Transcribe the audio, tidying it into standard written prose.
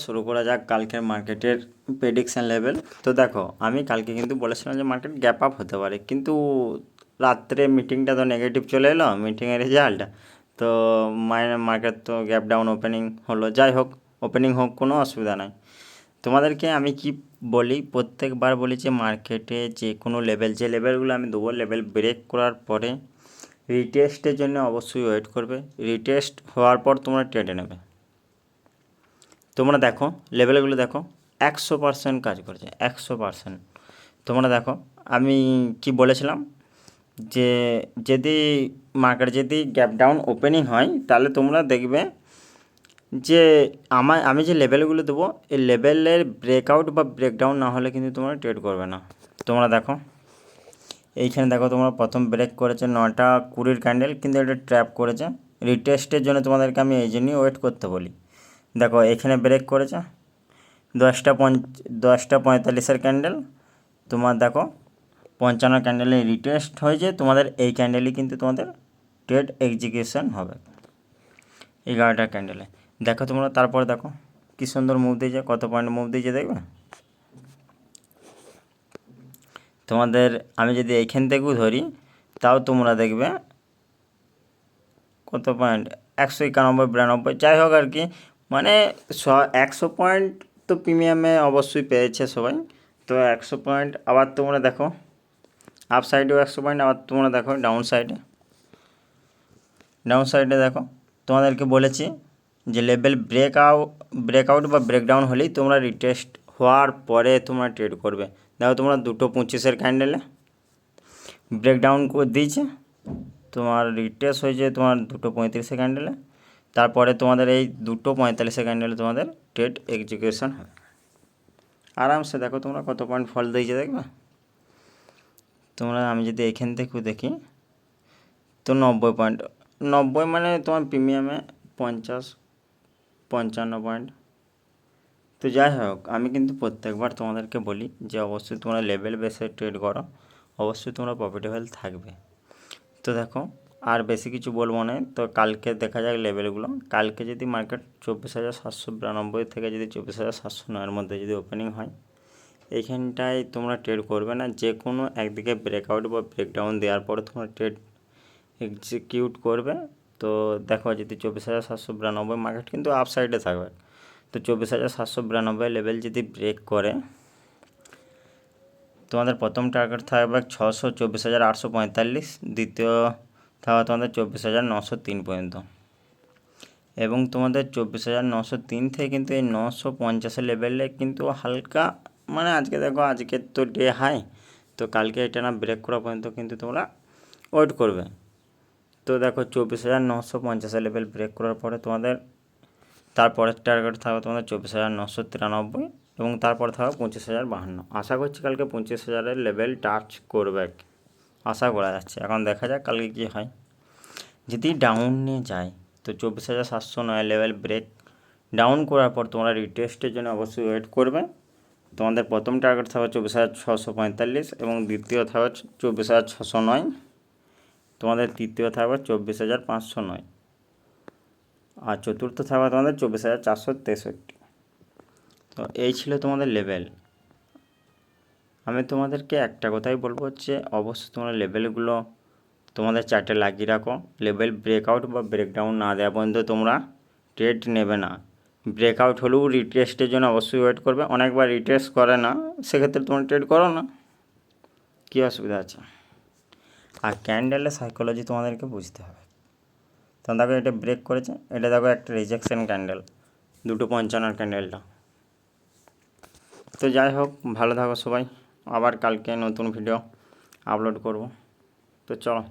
শুরু করা যাক কালকের মার্কেটের প্রেডিকশান লেভেল। তো দেখো, আমি কালকে কিন্তু বলেছিলাম যে মার্কেট গ্যাপ আপ হতে পারে, কিন্তু রাত্রে মিটিংটা তো নেগেটিভ চলে এলো, মিটিংয়ের রেজাল্ট তো মার্কেট তো গ্যাপ ডাউন ওপেনিং হলো। যাই হোক, ওপেনিং হোক, কোনো অসুবিধা নাই। তোমাদেরকে আমি কি বলি, প্রত্যেকবার বলি যে মার্কেটে যে কোনো লেভেল, যে লেভেলগুলো আমি দেবো, লেভেল ব্রেক করার পরে রিটেস্টের জন্য অবশ্যই ওয়েট করবে। রিটেস্ট হওয়ার পর তোমরা ট্রেডে নেবে। তোমরা দেখো লেভেলগুলো দেখো, 100% কাজ করেছে, 100%। তোমরা দেখো আমি কি বলেছিলাম, যে যদি মার্কেট যদি গ্যাপ ডাউন ওপেনিং হয়, তাহলে তোমরা দেখবে যে আমি যে লেভেলগুলো দেবো, এই লেভেলের ব্রেকআউট বা ব্রেকডাউন না হলে কিন্তু তোমরা ট্রেড করবে না। তোমরা দেখো এইখানে দেখো, তোমরা প্রথম ব্রেক করেছে 9:20 ক্যান্ডেল, কিন্তু এটা ট্র্যাপ করেছে। রিটেস্টের জন্য তোমাদেরকে আমি এই জন্যই ওয়েট করতে বলি। দেখো এখানে ব্রেক করেছে 10:45 ক্যান্ডেল, তোমার দেখো 55 ক্যান্ডেলে রিটেস্ট হয়েছে। তোমাদের এই ক্যান্ডেলই কিন্তু তোমাদের ট্রেড এক্সিকিউশন হবে, 11টা ক্যান্ডেলে। দেখো তোমরা তারপরে দেখো কী সুন্দর মুভ দিয়েছে, কত পয়েন্ট মুভ দিয়েছে দেখবে। তোমাদের আমি যদি এইখান থেকেও ধরি, তাও তোমরা দেখবে কত পয়েন্ট, 191, 92, যাই হোক আর কি, মানে 100 পয়েন্ট তো প্রিমিয়ামে অবশ্যই পেয়েছে সবাই। তো 100 পয়েন্ট, আবার তোমরা দেখো আপ সাইডেও 100 পয়েন্ট, আবার তোমরা দেখো ডাউন সাইডে দেখো, তোমাদেরকে বলেছি যে লেভেল ব্রেকআউট বা ব্রেকডাউন হলেই তোমরা রিটেস্ট হওয়ার পরে তোমরা ট্রেড করবে। দেখো তোমরা 2:25 ক্যান্ডেলে ব্রেকডাউন করে দিয়েছে, তোমার রিটেস্ট হয়েছে তোমার 2:35 ক্যান্ডেলে। তারপরে তোমাদের এই 2:45 ক্যান্ডেলে তোমাদের ট্রেড এক্সিকিউশন হবে আরামসে। দেখো তোমরা কত পয়েন্ট ফল দিয়েছে দেখবে। তোমরা আমি যদি এখান থেকেও দেখি, তো 90 পয়েন্ট, 90 মানে তোমার প্রিমিয়ামে 50-55 পয়েন্ট। তো যাই হোক, আমি কিন্তু প্রত্যেকবার তোমাদেরকে বলি যে অবশ্যই তোমরা লেভেল বেসে ট্রেড করো, অবশ্যই তোমরা প্রফিটেবল থাকবে। তো দেখো আর বেশি কিছু বলবো না, তো কালকে দেখা যাক লেভেলগুলো। কালকে যদি মার্কেট 24,792 থেকে যদি 24,709-এর মধ্যে যদি ওপেনিং হয়, এইখানটায় তোমরা ট্রেড করবে না। যে কোনো একদিকে ব্রেকআউট বা ব্রেকডাউন দেওয়ার পরে তোমরা ট্রেড এক্সিকিউট করবে। তো দেখো যদি 24,792 মার্কেট কিন্তু আপ সাইডে থাকবে, তো 24,792 লেভেল যদি ব্রেক করে, তোমাদের প্রথম টার্গেট থাকবে 24,845, দ্বিতীয় থাকবে তোমাদের 24,903 পর্যন্ত, এবং তোমাদের 24,903 থেকে কিন্তু এই 950 লেভেলে কিন্তু হালকা, মানে আজকে দেখো আজকে তো ডে হাই, তো কালকে এটা না ব্রেক করা পর্যন্ত কিন্তু তোমরা ওয়েট করবে। তো দেখো 24,950 লেভেল ব্রেক করার পরে তোমাদের তারপরের টার্গেট থাকবে তোমাদের 24,993, এবং তারপর থাকবে 25,052। আশা করছি কালকে 25,000-এর লেভেল টাচ করবে, আশা করা যাচ্ছে। এখন দেখা যাক কালকে কী হয়। যদি ডাউনে যায় তো 24,709 লেভেল ব্রেক ডাউন করার পর তোমরা রিটেস্টের জন্য অবশ্যই ওয়েট করবে। তোমাদের প্রথম টার্গেট থাকবে 24,645, এবং দ্বিতীয় থাকবে 24,609, তোমাদের তৃতীয় থাকবে 24,509, আর চতুর্থ থাকবে তোমাদের 24,463। তো এই ছিল তোমাদের লেভেল। আমি তোমাদেরকে একটা কথাই বলবো হচ্ছে, অবশ্যই তোমরা লেভেলগুলো তোমাদের চার্টে লাগিয়ে রাখো। লেভেল ব্রেকআউট বা ব্রেকডাউন না দেওয়া পর্যন্ত তোমরা ট্রেড নেবে না। ব্রেকআউট হলেও রিটেস্টের জন্য অবশ্যই ওয়েট করবে। অনেকবার রিটেস্ট করে না, সেক্ষেত্রে তোমরা ট্রেড করো না, কী অসুবিধা আছে। আর ক্যান্ডেলের সাইকোলজি তোমাদেরকে বুঝতে হবে। তখন দেখো এটা ব্রেক করেছে, এটা দেখো একটা রিজেকশন ক্যান্ডেল, 2:55 ক্যান্ডেলটা। তো যাই হোক, ভালো থাকো সবাই, আবার কালকে নতুন ভিডিও আপলোড করব। তো চলো।